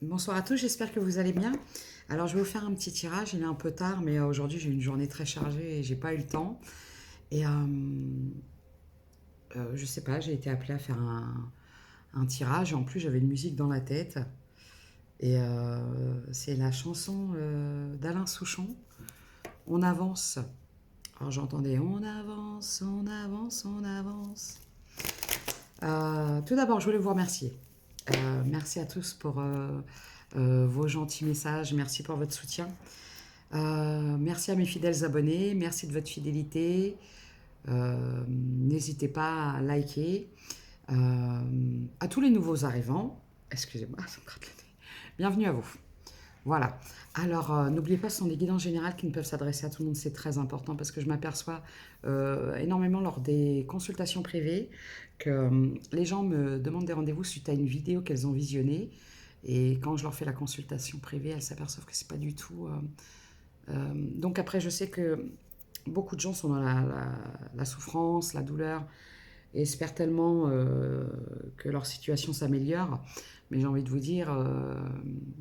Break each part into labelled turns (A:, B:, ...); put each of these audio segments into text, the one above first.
A: Bonsoir à tous, j'espère que vous allez bien. Alors, je vais vous faire un petit tirage. Il est un peu tard, mais aujourd'hui, j'ai eu une journée très chargée et j'ai pas eu le temps. Et je sais pas, j'ai été appelée à faire un tirage. En plus, j'avais une musique dans la tête. Et c'est la chanson d'Alain Souchon. On avance. Alors, j'entendais on avance, on avance, on avance. Tout d'abord, je voulais vous remercier. Merci à tous pour vos gentils messages. Merci pour votre soutien. Merci à mes fidèles abonnés, merci de votre fidélité. N'hésitez pas à liker. À tous les nouveaux arrivants, excusez-moi, ça me gratte le nez. Bienvenue à vous. Voilà. Alors, n'oubliez pas, ce sont des guidances générales qui ne peuvent s'adresser à tout le monde. C'est très important parce que je m'aperçois énormément lors des consultations privées que les gens me demandent des rendez-vous suite à une vidéo qu'elles ont visionnée. Et quand je leur fais la consultation privée, elles s'aperçoivent que c'est pas du tout donc après, je sais que beaucoup de gens sont dans la souffrance, la douleur, et espèrent tellement que leur situation s'améliore. Mais j'ai envie de vous dire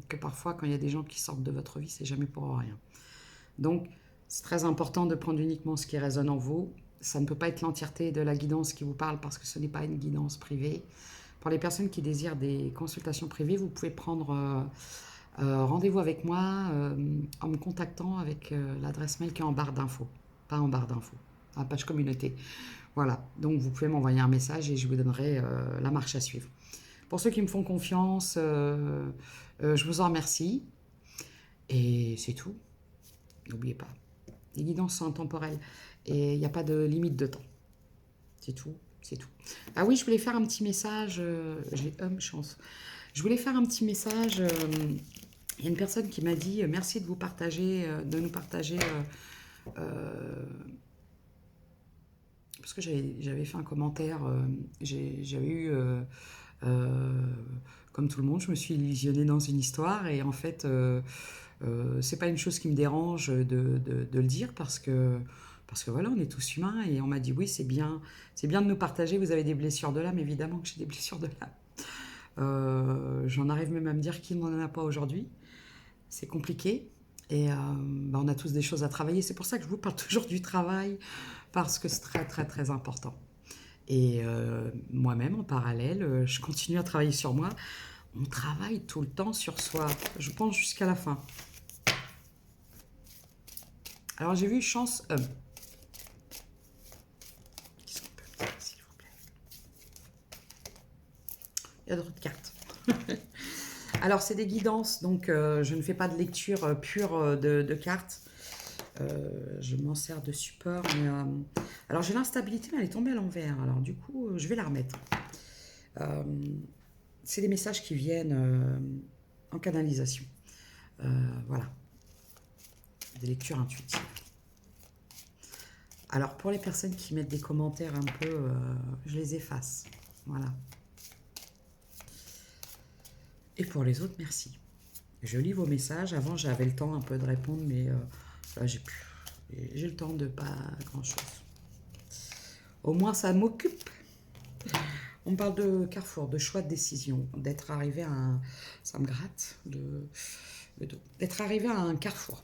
A: que parfois, quand il y a des gens qui sortent de votre vie, c'est jamais pour rien. Donc, c'est très important de prendre uniquement ce qui résonne en vous. Ça ne peut pas être l'entièreté de la guidance qui vous parle parce que ce n'est pas une guidance privée. Pour les personnes qui désirent des consultations privées, vous pouvez prendre rendez-vous avec moi en me contactant avec l'adresse mail qui est en barre d'infos. Pas en barre d'infos, à la page communauté. Voilà, donc vous pouvez m'envoyer un message et je vous donnerai la marche à suivre. Pour ceux qui me font confiance, je vous en remercie. Et c'est tout. N'oubliez pas. Les guidances sont intemporelles et il n'y a pas de limite de temps. C'est tout, c'est tout. Ah oui, je voulais faire un petit message. J'ai chance. Je voulais faire un petit message. Il y a une personne qui m'a dit merci de vous partager, de nous partager. Parce que j'avais fait un commentaire. J'avais eu, euh, comme tout le monde, je me suis illusionnée dans une histoire et en fait, c'est pas une chose qui me dérange de le dire parce que voilà, on est tous humains et on m'a dit oui, c'est bien de nous partager. Vous avez des blessures de l'âme, évidemment que j'ai des blessures de l'âme. J'en arrive même à me dire qui n'en a pas aujourd'hui. C'est compliqué. Et bah, on a tous des choses à travailler. C'est pour ça que je vous parle toujours du travail, parce que c'est très très très important. Et moi-même, en parallèle, je continue à travailler sur moi. On travaille tout le temps sur soi, je pense jusqu'à la fin. Alors j'ai vu chance homme. Qu'est-ce qu'on peut me dire, s'il vous plaît? Il y a d'autres cartes. Alors c'est des guidances, donc je ne fais pas de lecture pure de cartes. Je m'en sers de support. Mais, alors j'ai l'instabilité, mais elle est tombée à l'envers. Alors du coup, je vais la remettre. Euh, c'est des messages qui viennent en canalisation. Voilà, des lectures intuitives. Alors pour les personnes qui mettent des commentaires un peu, je les efface. Voilà. Et pour les autres, merci. Je lis vos messages. Avant, j'avais le temps un peu de répondre, mais là, j'ai plus. J'ai le temps de pas grand-chose. Au moins, ça m'occupe. On parle de carrefour, de choix de décision, d'être arrivé à un... Ça me gratte le dos. D'être arrivé à un carrefour.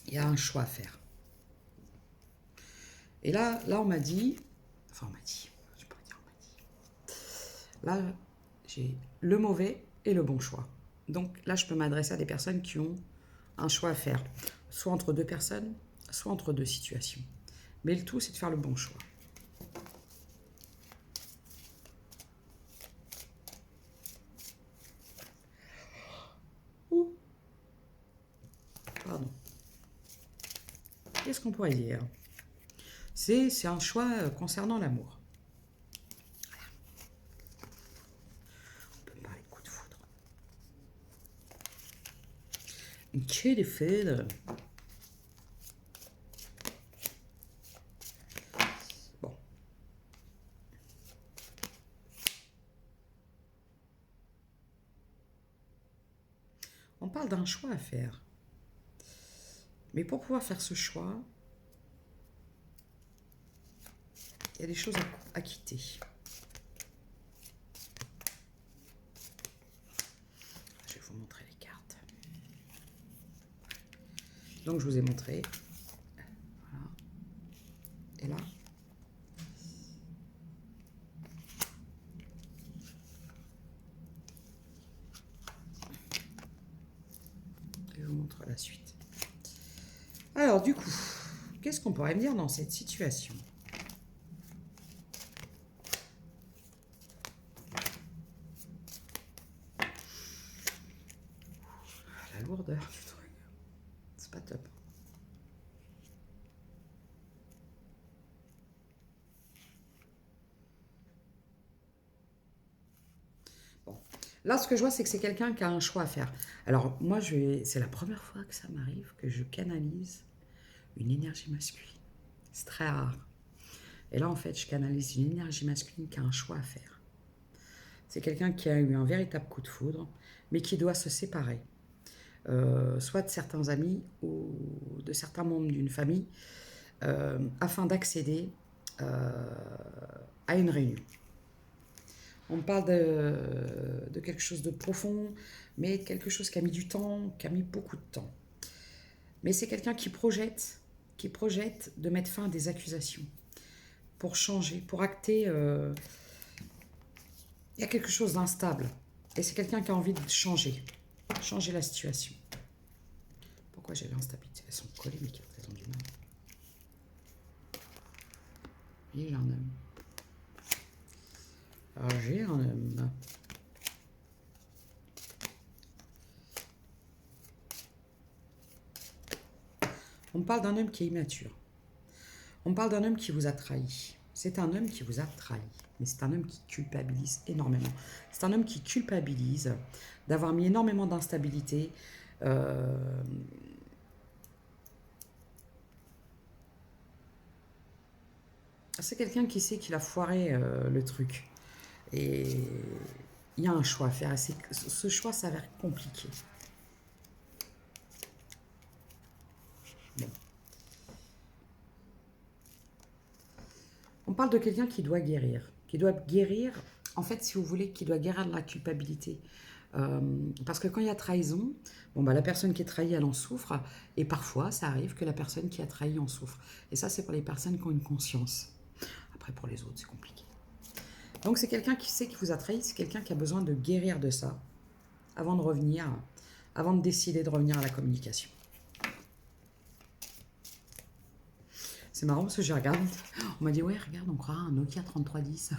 A: Il y a un choix à faire. Et là on m'a dit... Enfin, on m'a dit... Je peux pas dire on m'a dit. Là, j'ai le mauvais et le bon choix. Donc là, je peux m'adresser à des personnes qui ont un choix à faire. Soit entre deux personnes, soit entre deux situations. Mais le tout, c'est de faire le bon choix. Ouh, pardon. Qu'est-ce qu'on pourrait dire? C'est un choix concernant l'amour. On peut parler de coup de foudre. Que des foudres. Bon. On parle d'un choix à faire. Mais pour pouvoir faire ce choix, il y a des choses à quitter. Je montrer les cartes. Donc, je vous ai montré. Voilà. Et là, je vous montre la suite. Alors, du coup, qu'est-ce qu'on pourrait me dire dans cette situation? La lourdeur du truc, c'est pas top. Bon. Là, ce que je vois, c'est que c'est quelqu'un qui a un choix à faire. Alors, moi, c'est la première fois que ça m'arrive que je canalise une énergie masculine. C'est très rare. Et là, en fait, je canalise une énergie masculine qui a un choix à faire. C'est quelqu'un qui a eu un véritable coup de foudre, mais qui doit se séparer. Soit de certains amis ou de certains membres d'une famille, afin d'accéder à une réunion. On parle de quelque chose de profond, mais quelque chose qui a mis du temps, qui a mis beaucoup de temps. Mais c'est quelqu'un qui projette de mettre fin à des accusations, pour changer, pour acter. Il y a quelque chose d'instable. Et c'est quelqu'un qui a envie de changer la situation. Pourquoi j'ai l'instabilité? Elles sont collées, mes cartes, elles ont du mal. J'ai un homme. J'ai un homme. On parle d'un homme qui est immature. On parle d'un homme qui vous a trahi. C'est un homme qui vous a trahi. Mais c'est un homme qui culpabilise énormément. C'est un homme qui culpabilise d'avoir mis énormément d'instabilité. C'est quelqu'un qui sait qu'il a foiré le truc. Et il y a un choix à faire. Et ce choix s'avère compliqué. Bon. On parle de quelqu'un qui doit guérir. Qui doit guérir, en fait, si vous voulez, qui doit guérir de la culpabilité. Parce que quand il y a trahison, bon, bah, la personne qui est trahie, elle en souffre. Et parfois, ça arrive que la personne qui a trahi en souffre. Et ça, c'est pour les personnes qui ont une conscience. Après, pour les autres, c'est compliqué. Donc, c'est quelqu'un qui sait qu'il vous a trahi. C'est quelqu'un qui a besoin de guérir de ça avant de revenir, avant de décider de revenir à la communication. C'est marrant parce que j'ai regardé. On m'a dit, ouais, regarde, on croit un Nokia 3310.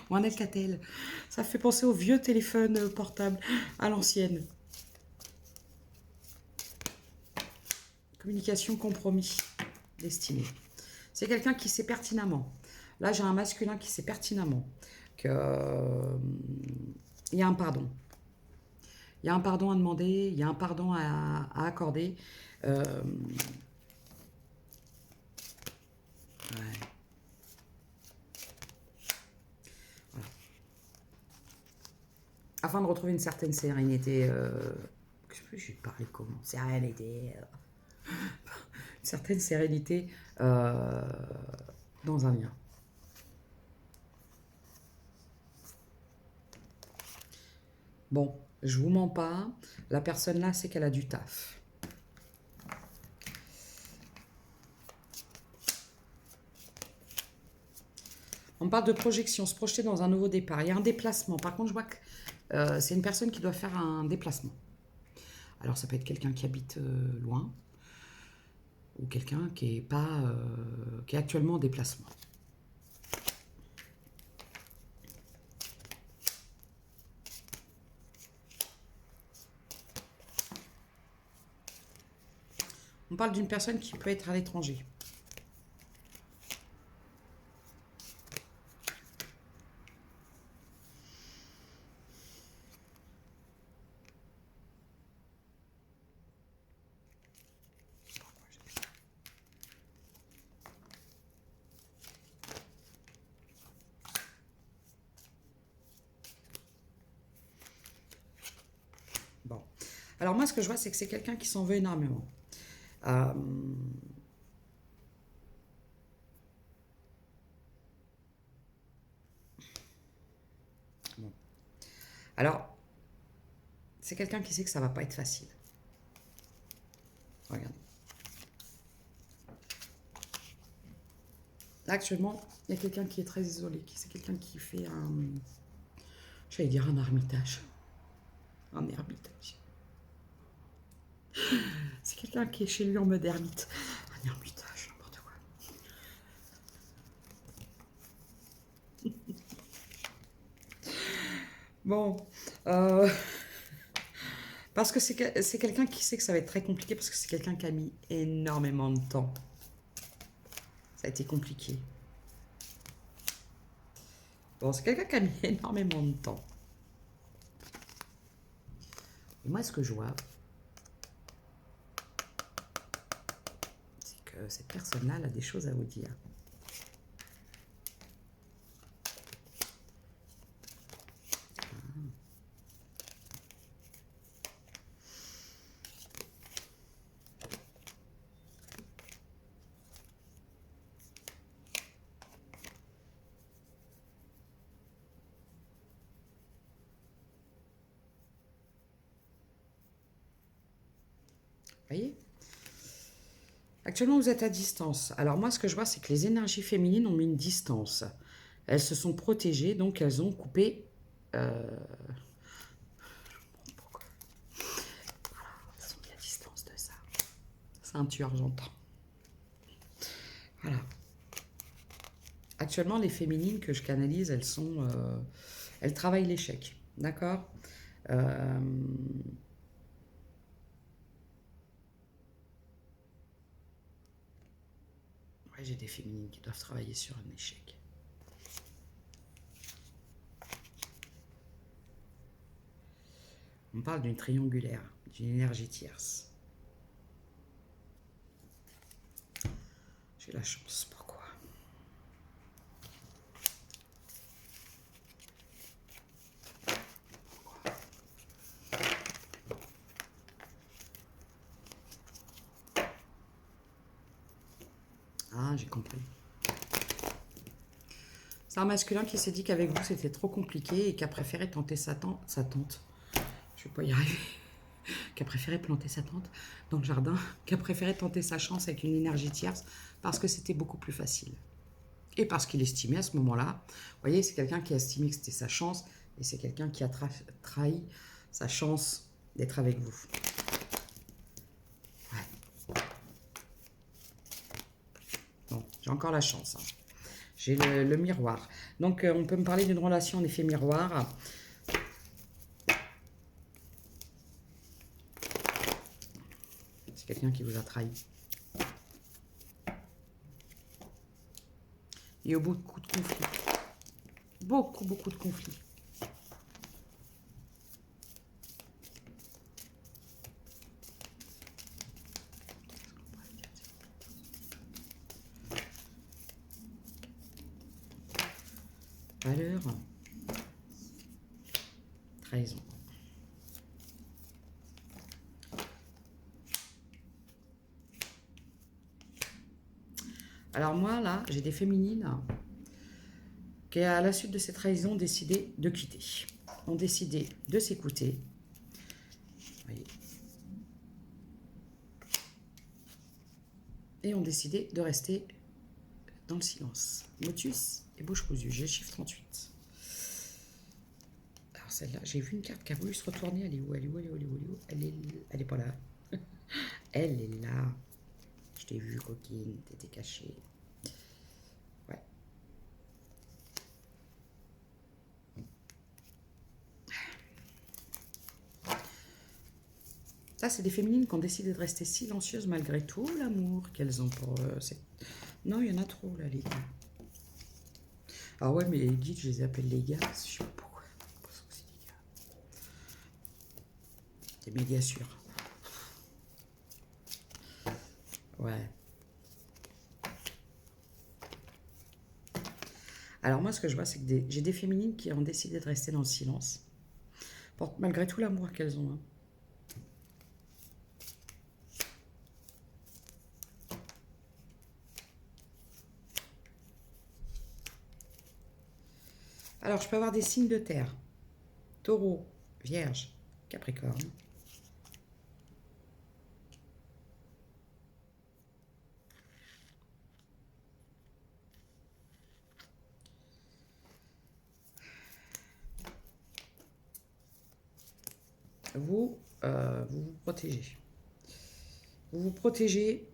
A: Ou un Alcatel. Ça fait penser aux vieux téléphones portables à l'ancienne. Communication, compromis, destinée. C'est quelqu'un qui sait pertinemment. Là, j'ai un masculin qui sait pertinemment que il y a un pardon. Il y a un pardon à demander, il y a un pardon à accorder. Ouais. Voilà. Afin de retrouver une certaine sérénité. Je vais parler comment? Sérénité. Une certaine sérénité dans un lien. Bon, je vous mens pas. La personne là, c'est qu'elle a du taf. On parle de projection, se projeter dans un nouveau départ. Il y a un déplacement. Par contre, je vois que c'est une personne qui doit faire un déplacement. Alors, ça peut être quelqu'un qui habite loin ou quelqu'un qui est pas, qui est actuellement en déplacement. On parle d'une personne qui peut être à l'étranger. Bon. Alors moi, ce que je vois, c'est que c'est quelqu'un qui s'en veut énormément. Bon. Alors, c'est quelqu'un qui sait que ça va pas être facile. Regardez. Là, actuellement, il y a quelqu'un qui est très isolé, c'est quelqu'un qui fait un... J'allais dire un ermitage. Un ermitage. C'est quelqu'un qui est chez lui en mode ermite. Un ermitage, n'importe quoi. Bon, parce que c'est quelqu'un qui sait que ça va être très compliqué, parce que c'est quelqu'un qui a mis énormément de temps. Ça a été compliqué. Bon, c'est quelqu'un qui a mis énormément de temps. Et moi, ce que je vois, c'est que cette personne-là elle a des choses à vous dire. Vous voyez? Actuellement, vous êtes à distance. Alors moi, ce que je vois, c'est que les énergies féminines ont mis une distance. Elles se sont protégées, donc elles ont coupé... Pourquoi? Elles sont mis à distance de ça. C'est un tueur, j'entends. Voilà. Actuellement, les féminines que je canalise, elles sont... elles travaillent l'échec. D'accord? Ouais, j'ai des féminines qui doivent travailler sur un échec. On parle d'une triangulaire, d'une énergie tierce. J'ai la chance, pourquoi? Ah, j'ai compris. C'est un masculin qui s'est dit qu'avec vous, c'était trop compliqué et qui a préféré tenter sa tante. Je vais pas y arriver. Qui a préféré planter sa tente dans le jardin, qui a préféré tenter sa chance avec une énergie tierce parce que c'était beaucoup plus facile. Et parce qu'il estimait à ce moment-là, vous voyez, c'est quelqu'un qui a estimé que c'était sa chance et c'est quelqu'un qui a trahi sa chance d'être avec vous. Ouais. Bon, j'ai encore la chance. Hein. J'ai le miroir. Donc, on peut me parler d'une relation en effet miroir. C'est quelqu'un qui vous a trahi. Il y a beaucoup de conflits. Beaucoup de conflits. Valeur. Trahison. Alors moi, là, j'ai des féminines qui, à la suite de cette trahison, ont décidé de quitter. Ont décidé de s'écouter. Et ont décidé de rester dans le silence. Motus et bouche cousue. J'ai le chiffre 38. Alors celle-là, j'ai vu une carte qui a voulu se retourner. Elle est où? Elle est où? Elle est où? Elle est où? Elle est pas là. Elle est là. Je t'ai vu, coquine. T'étais cachée. Ouais. Ça, c'est des féminines qui ont décidé de rester silencieuses malgré tout l'amour qu'elles ont pour eux. Non, il y en a trop, là, les gars. Ah ouais, mais les guides, je les appelle les gars. Je sais pas pourquoi. C'est des gars. C'est méga sûr. Ouais. Alors moi, ce que je vois, c'est que j'ai des féminines qui ont décidé de rester dans le silence. Malgré tout l'amour qu'elles ont. Hein. Alors, je peux avoir des signes de terre. Taureau, Vierge, Capricorne. Vous vous protégez. Vous vous protégez.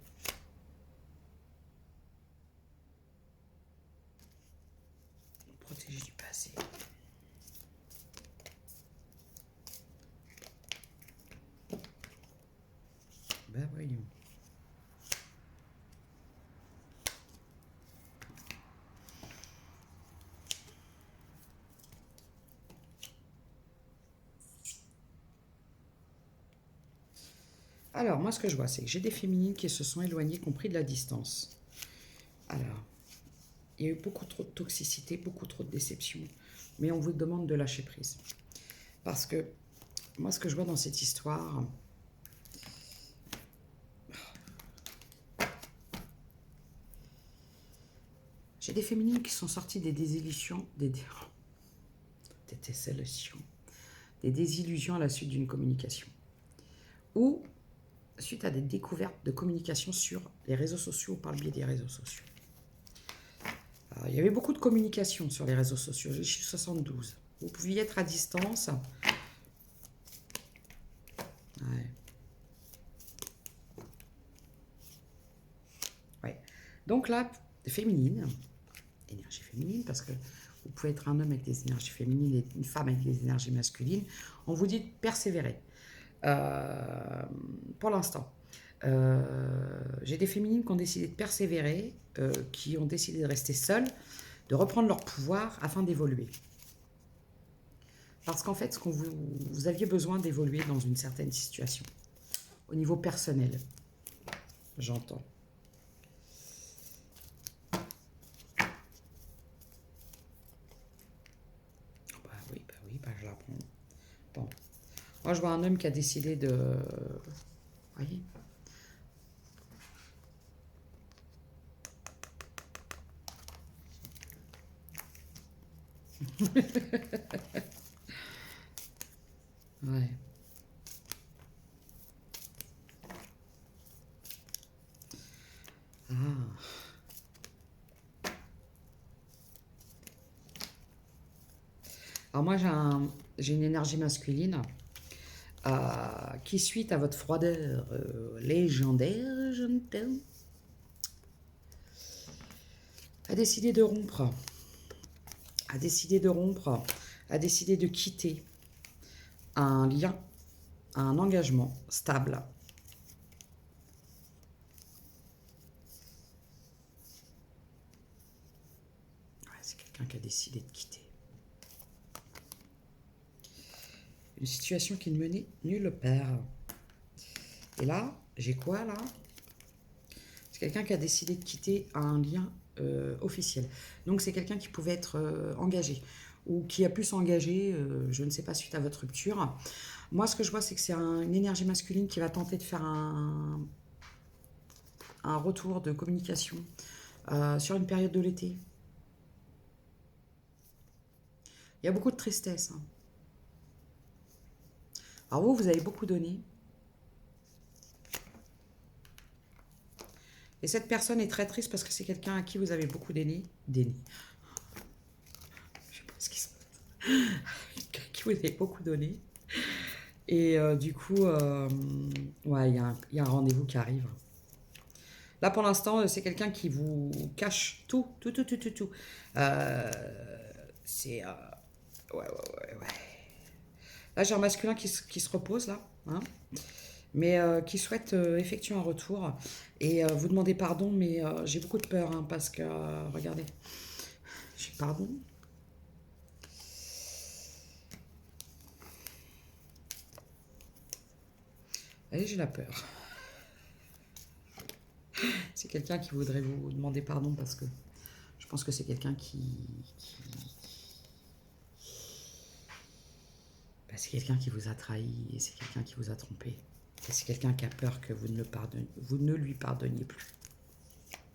A: Protégez du passé. Ben voyons. Alors, moi, ce que je vois, c'est que j'ai des féminines qui se sont éloignées, qui ont pris de la distance. Alors, il y a eu beaucoup trop de toxicité, beaucoup trop de déception. Mais on vous demande de lâcher prise. Parce que, moi, ce que je vois dans cette histoire... J'ai des féminines qui sont sorties des désillusions, des désillusions, des désillusions à la suite d'une communication. Ou suite à des découvertes de communication sur les réseaux sociaux, par le biais des réseaux sociaux. Alors, il y avait beaucoup de communication sur les réseaux sociaux. Je suis 72. Vous pouviez être à distance. Ouais. Ouais. Donc là, féminine, énergie féminine, parce que vous pouvez être un homme avec des énergies féminines et une femme avec des énergies masculines. On vous dit de persévérer. Pour l'instant. J'ai des féminines qui ont décidé de persévérer, qui ont décidé de rester seules, de reprendre leur pouvoir afin d'évoluer. Parce qu'en fait, vous aviez besoin d'évoluer dans une certaine situation, au niveau personnel, j'entends. Bah, je la prends. Bon. Moi, je vois un homme qui a décidé de... Vous voyez ? Ouais. Ah. Alors moi, j'ai une énergie masculine qui, suite à votre froideur légendaire, je ne t'aime, a décidé de rompre, a décidé de quitter un lien, un engagement stable. Ouais, c'est quelqu'un qui a décidé de quitter. Une situation qui ne menait nulle part. Et là, j'ai quoi là? C'est quelqu'un qui a décidé de quitter un lien officiel. Donc c'est quelqu'un qui pouvait être engagé ou qui a pu s'engager, je ne sais pas, suite à votre rupture. Moi, ce que je vois, c'est que c'est une énergie masculine qui va tenter de faire un retour de communication sur une période de l'été. Il y a beaucoup de tristesse. Hein. Alors vous avez beaucoup donné. Et cette personne est très triste parce que c'est quelqu'un à qui vous avez beaucoup donné. Je sais pas ce qui se passe. À qui vous avez beaucoup donné. Et du coup, ouais, il y a un rendez-vous qui arrive. Là, pour l'instant, c'est quelqu'un qui vous cache tout. C'est... ouais. Là, j'ai un masculin qui se repose, là. Hein, mais qui souhaite effectuer un retour. Et vous demandez pardon, mais j'ai beaucoup de peur, hein, parce que, regardez, j'ai pardon. Allez, j'ai la peur. C'est quelqu'un qui voudrait vous demander pardon parce que je pense que c'est quelqu'un c'est quelqu'un qui vous a trahi et c'est quelqu'un qui vous a trompé. Et c'est quelqu'un qui a peur que vous ne lui pardonniez plus.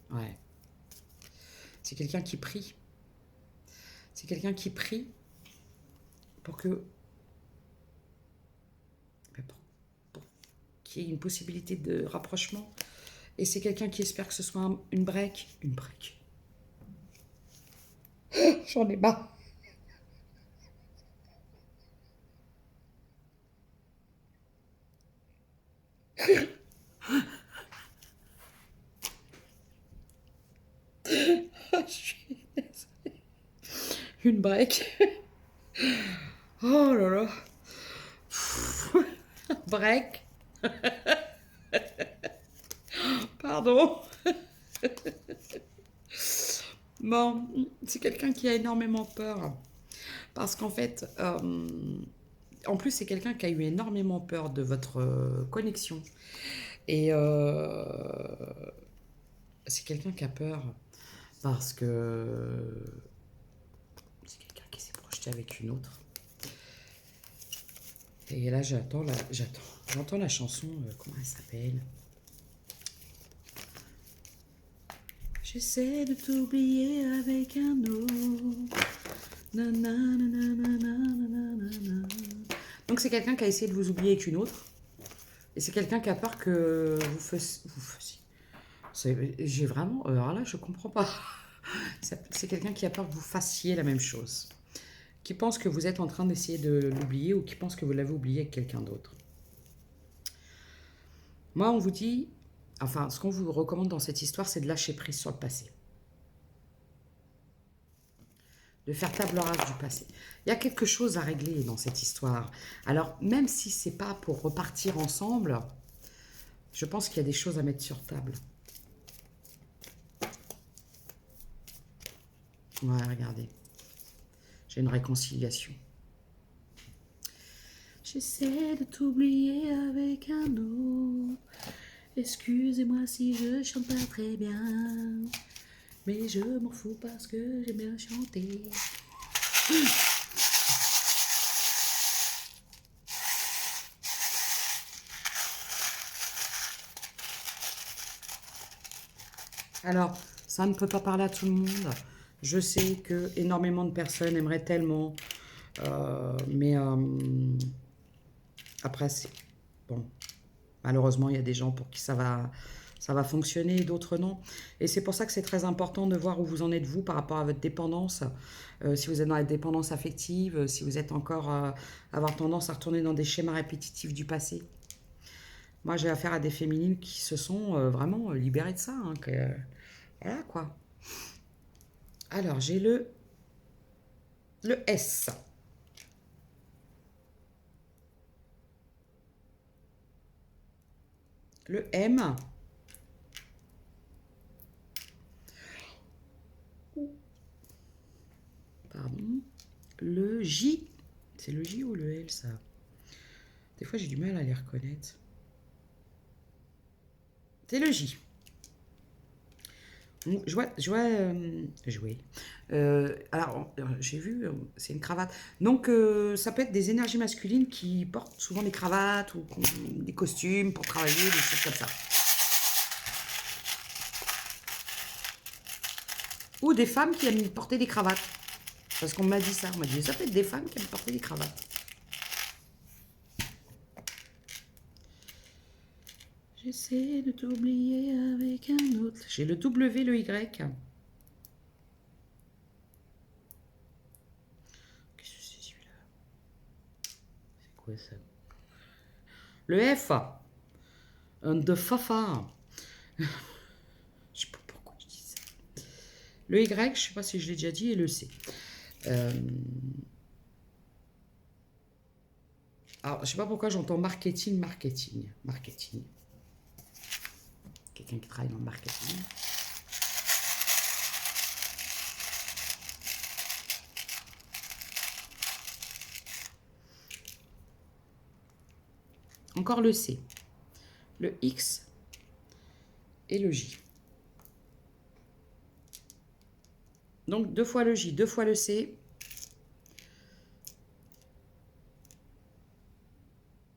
A: Ouais. C'est quelqu'un qui prie. C'est quelqu'un qui prie pour que qu'il y ait une possibilité de rapprochement. Et c'est quelqu'un qui espère que ce soit une break. Une break. J'en ai marre. Je suis désolée. Une break. Oh là là. Break. Pardon. Bon, c'est quelqu'un qui a énormément peur. Parce qu'en fait, en plus, c'est quelqu'un qui a eu énormément peur de votre connexion. Et c'est quelqu'un qui a peur parce que c'est quelqu'un qui s'est projeté avec une autre. Et là, j'entends la chanson, comment elle s'appelle? J'essaie de t'oublier avec un autre. Donc c'est quelqu'un qui a essayé de vous oublier avec une autre. Et c'est quelqu'un qui a peur que vous fassiez. J'ai vraiment... alors là, je comprends pas. C'est quelqu'un qui a peur que vous fassiez la même chose. Qui pense que vous êtes en train d'essayer de l'oublier ou qui pense que vous l'avez oublié avec quelqu'un d'autre. Moi, on vous dit... Enfin, ce qu'on vous recommande dans cette histoire, c'est de lâcher prise sur le passé. De faire table rase du passé. Il y a quelque chose à régler dans cette histoire. Alors, même si c'est pas pour repartir ensemble, je pense qu'il y a des choses à mettre sur table. Ouais, regardez. J'ai une réconciliation. J'essaie de t'oublier avec un autre. Excusez-moi si je chante pas très bien. Mais je m'en fous parce que j'aime bien chanter. Alors, ça ne peut pas parler à tout le monde. Je sais que énormément de personnes aimeraient tellement. Mais après, c'est... Bon, malheureusement, il y a des gens pour qui ça va fonctionner, d'autres non. Et c'est pour ça que c'est très important de voir où vous en êtes vous par rapport à votre dépendance. Si vous êtes dans la dépendance affective, si vous êtes encore avoir tendance à retourner dans des schémas répétitifs du passé. Moi, j'ai affaire à des féminines qui se sont vraiment libérées de ça. Hein, voilà quoi. Alors, j'ai le S. Le M. Pardon. Le J. C'est le J ou le L, ça? Des fois, j'ai du mal à les reconnaître. C'est le J. Jouer. Alors, j'ai vu, c'est une cravate. Donc, ça peut être des énergies masculines qui portent souvent des cravates ou des costumes pour travailler, des choses comme ça. Ou des femmes qui aiment porter des cravates. Parce qu'on m'a dit ça. On m'a dit, ça peut être des femmes qui aiment porter des cravates. J'essaie de t'oublier avec un autre. J'ai le W, le Y. Qu'est-ce que c'est celui-là? C'est quoi ça? Le F. Un de fafa. Je sais pas pourquoi je dis ça. Le Y, je sais pas si je l'ai déjà dit, et le C. Alors, je sais pas pourquoi j'entends marketing. Quelqu'un qui travaille dans le marketing. Encore le C. Le X et le J. Donc, 2 fois le J, 2 fois le C.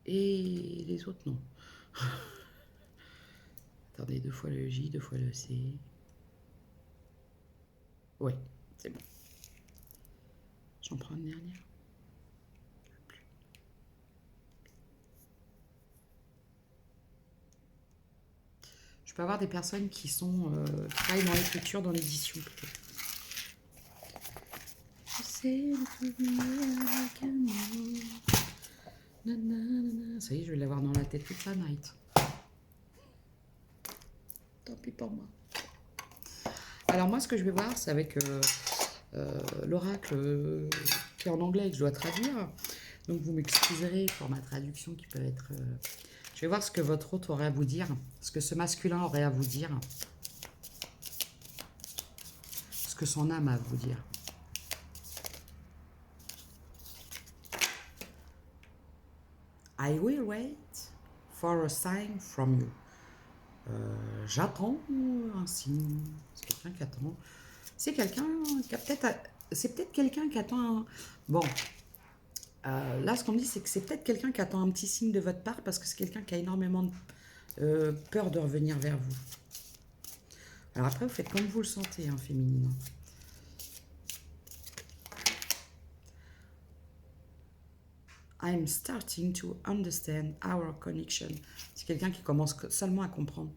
A: Et les autres, non. Attendez, 2 fois le J, 2 fois le C. Ouais, c'est bon. J'en prends une dernière. Je peux avoir des personnes qui sont qui travaillent dans l'écriture, dans l'édition peut-être. Je sais avec un mot. Nanana. Ça y est, je vais l'avoir dans la tête toute la night. Tant pis pour moi. Alors moi, ce que je vais voir, c'est avec l'oracle qui est en anglais et que je dois traduire. Donc vous m'excuserez pour ma traduction qui peut être... Je vais voir ce que votre hôte aurait à vous dire, ce que ce masculin aurait à vous dire, ce que son âme a à vous dire. I will wait for a sign from you. J'attends un signe. C'est quelqu'un qui attend. C'est quelqu'un qui a peut-être... C'est peut-être quelqu'un qui attend un... Bon. Là, ce qu'on me dit, c'est que c'est peut-être quelqu'un qui attend un petit signe de votre part parce que c'est quelqu'un qui a énormément de peur de revenir vers vous. Alors après, vous faites comme vous le sentez, hein, féminine. I'm starting to understand our connection. C'est quelqu'un qui commence seulement à comprendre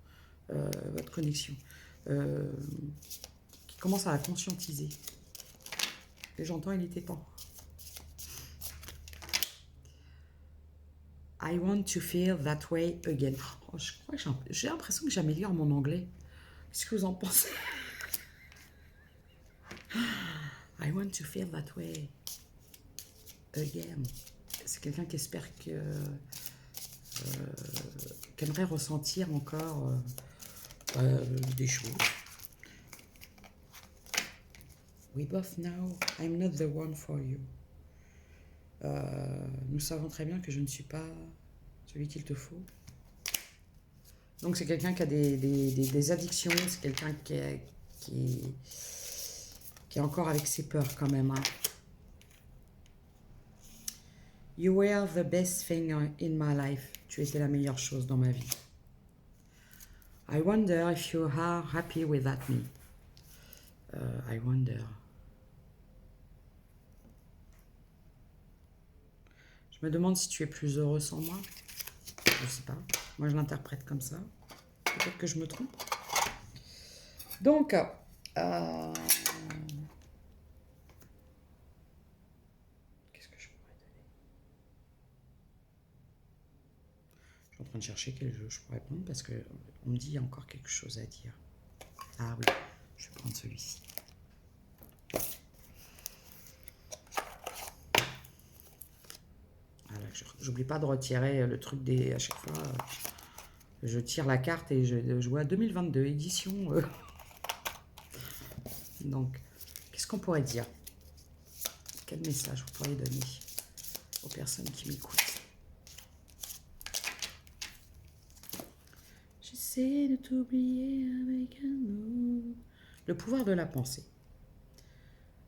A: votre connexion. Qui commence à la conscientiser. Et j'entends, il était temps. I want to feel that way again. Oh, je crois que j'ai l'impression que j'améliore mon anglais. Qu'est-ce que vous en pensez? I want to feel that way again. C'est quelqu'un qui espère que qu'aimerait ressentir encore des choses. We both know I'm not the one for you. Nous savons très bien que je ne suis pas celui qu'il te faut. Donc c'est quelqu'un qui a des addictions, c'est quelqu'un qui est encore avec ses peurs quand même. Hein. You were the best thing in my life. Tu étais la meilleure chose dans ma vie. I wonder if you are happy without me. I wonder. Je me demande si tu es plus heureux sans moi. Je sais pas. Moi, je l'interprète comme ça. Peut-être que je me trompe. Donc, qu'est-ce que je pourrais donner? Je suis en train de chercher quel jeu je pourrais prendre parce que on me dit qu'il y a encore quelque chose à dire. Ah oui, je vais prendre celui-ci. J'oublie pas de retirer le truc des... À chaque fois, je tire la carte et je vois 2022, édition. Donc, qu'est-ce qu'on pourrait dire? Quel message vous pourriez donner aux personnes qui m'écoutent? J'essaie de t'oublier avec un mot. Le pouvoir de la pensée.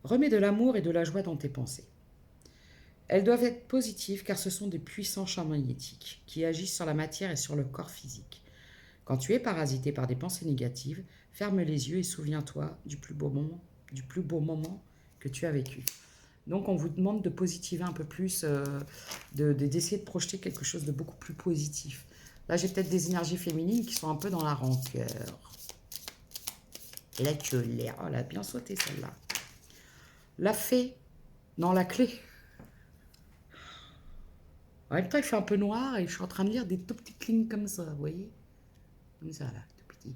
A: Remets de l'amour et de la joie dans tes pensées. Elles doivent être positives car ce sont des puissants champs magnétiques qui agissent sur la matière et sur le corps physique. Quand tu es parasité par des pensées négatives, ferme les yeux et souviens-toi du plus beau moment que tu as vécu. Donc on vous demande de positiver un peu plus, d'essayer de projeter quelque chose de beaucoup plus positif. Là j'ai peut-être des énergies féminines qui sont un peu dans la rancœur. Et la colère, oh elle a bien sauté celle-là. La fée, non la clé. En même temps, il fait un peu noir et je suis en train de lire des tout petites lignes comme ça, vous voyez? Comme ça, là, tout petit.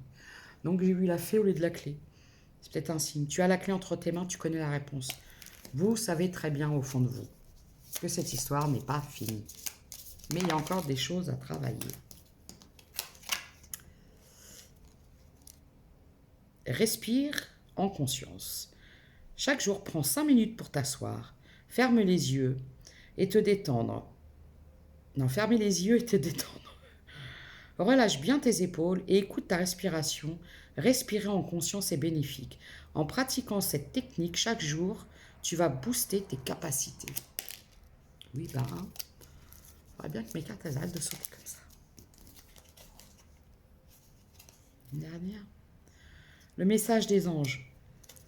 A: Donc, j'ai vu la fée au lieu de la clé. C'est peut-être un signe. Tu as la clé entre tes mains, tu connais la réponse. Vous savez très bien au fond de vous que cette histoire n'est pas finie. Mais il y a encore des choses à travailler. Respire en conscience. Chaque jour, prends 5 minutes pour t'asseoir. Ferme les yeux et te détendre. Non, fermez les yeux et te détendre. Relâche bien tes épaules et écoute ta respiration. Respirer en conscience est bénéfique. En pratiquant cette technique chaque jour, tu vas booster tes capacités. Oui, il faudrait bien que mes cartes elles arrêtent de sauter comme ça. Une dernière. Le message des anges.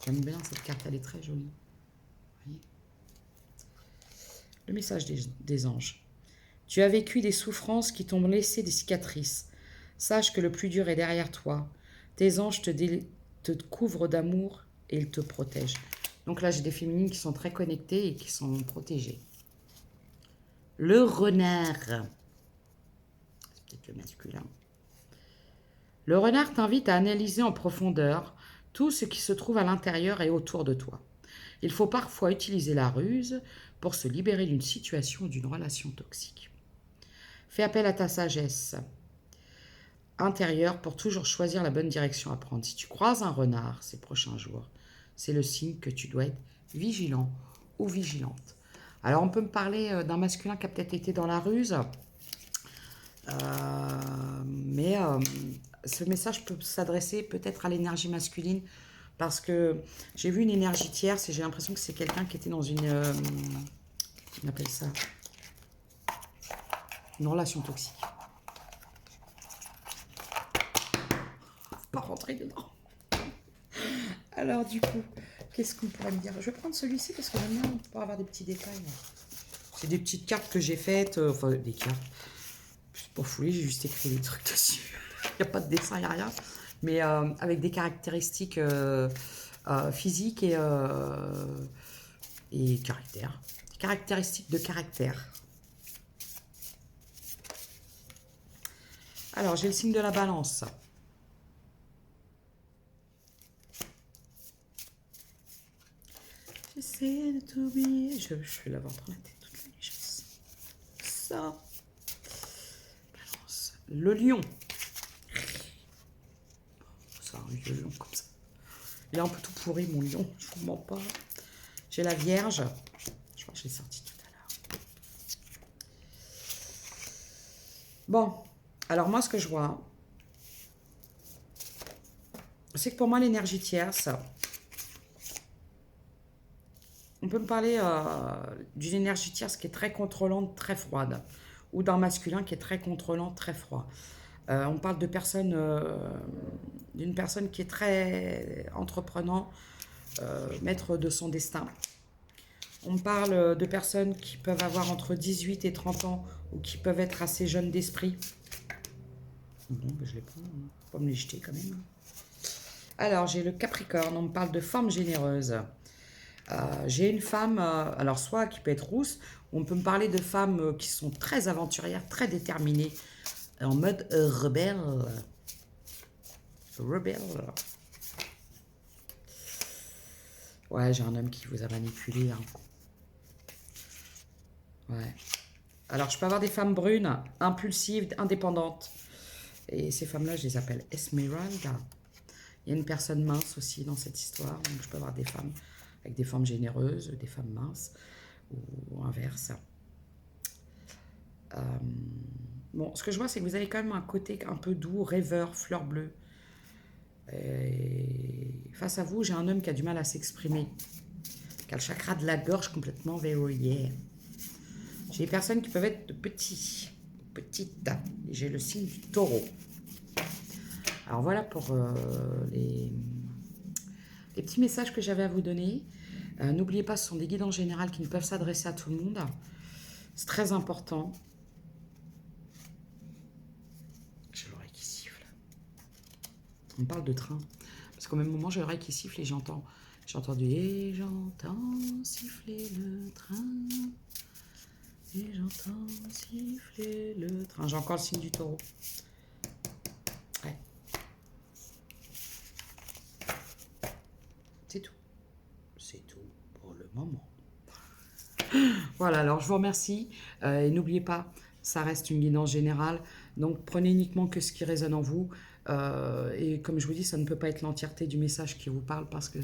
A: J'aime bien cette carte, elle est très jolie. Vous voyez ? Le message des anges. Tu as vécu des souffrances qui t'ont laissé des cicatrices. Sache que le plus dur est derrière toi. Tes anges te couvrent d'amour et ils te protègent. Donc là, j'ai des féminines qui sont très connectées et qui sont protégées. Le renard. C'est peut-être le masculin. Le renard t'invite à analyser en profondeur tout ce qui se trouve à l'intérieur et autour de toi. Il faut parfois utiliser la ruse pour se libérer d'une situation ou d'une relation toxique. Fais appel à ta sagesse intérieure pour toujours choisir la bonne direction à prendre. Si tu croises un renard ces prochains jours, c'est le signe que tu dois être vigilant ou vigilante. Alors on peut me parler d'un masculin qui a peut-être été dans la ruse, mais ce message peut s'adresser peut-être à l'énergie masculine parce que j'ai vu une énergie tierce et j'ai l'impression que c'est quelqu'un qui était dans on appelle ça une relation toxique. Pas rentrer dedans. Alors du coup, qu'est-ce qu'on pourrait me dire? Je vais prendre celui-ci parce que j'aime bien pour avoir des petits détails. C'est des petites cartes que j'ai faites, enfin des cartes. C'est pas foulé, j'ai juste écrit des trucs dessus. Il n'y a pas de dessin, il n'y a rien. Mais avec des caractéristiques physiques et caractère. Des caractéristiques de caractère. Alors, j'ai le signe de la balance. J'essaie de t'oublier. Je vais l'avoir dans la tête toute la nuit. Ça. Balance. Le lion. Ça arrive le lion comme ça. Il est un peu tout pourri, mon lion. Je vous mens pas. J'ai la Vierge. Je crois que je l'ai sorti tout à l'heure. Bon. Alors, moi, ce que je vois, c'est que pour moi, l'énergie tierce, on peut me parler d'une énergie tierce qui est très contrôlante, très froide, ou d'un masculin qui est très contrôlant, très froid. On parle de d'une personne qui est très entreprenant, maître de son destin. On parle de personnes qui peuvent avoir entre 18 et 30 ans ou qui peuvent être assez jeunes d'esprit. Bon, ben je les prends, hein. Faut pas me les jeter quand même. Alors, j'ai le Capricorne, on me parle de femme généreuse. J'ai une femme, alors soit qui peut être rousse, on peut me parler de femmes qui sont très aventurières, très déterminées, en mode rebelle. Rebelle. Ouais, j'ai un homme qui vous a manipulé. Hein. Ouais. Alors, je peux avoir des femmes brunes, impulsives, indépendantes. Et ces femmes-là, je les appelle Esmeralda. Il y a une personne mince aussi dans cette histoire. Donc, je peux avoir des femmes avec des formes généreuses, des femmes minces, ou inverse. Bon, ce que je vois, c'est que vous avez quand même un côté un peu doux, rêveur, fleur bleue. Et face à vous, j'ai un homme qui a du mal à s'exprimer, qui a le chakra de la gorge complètement verrouillé. J'ai des personnes qui peuvent être petites. Et j'ai le signe du taureau. Alors voilà pour les petits messages que j'avais à vous donner. N'oubliez pas, ce sont des guides en général qui ne peuvent s'adresser à tout le monde. C'est très important. J'ai l'oreille qui siffle. On parle de train. Parce qu'au même moment, j'ai l'oreille qui siffle et j'ai entendu et j'entends siffler le train. Et j'entends siffler le train. J'ai encore le signe du taureau. Ouais. C'est tout. C'est tout pour le moment. Voilà, alors je vous remercie. Et n'oubliez pas, ça reste une guidance générale. Donc prenez uniquement que ce qui résonne en vous. Et comme je vous dis, ça ne peut pas être l'entièreté du message qui vous parle parce que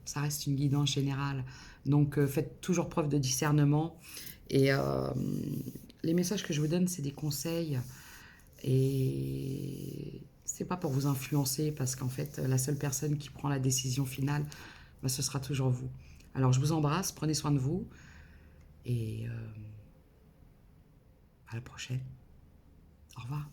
A: ça reste une guidance générale. Donc faites toujours preuve de discernement. Et les messages que je vous donne, c'est des conseils. Et c'est pas pour vous influencer parce qu'en fait, la seule personne qui prend la décision finale, bah, ce sera toujours vous. Alors je vous embrasse, prenez soin de vous. Et à la prochaine. Au revoir.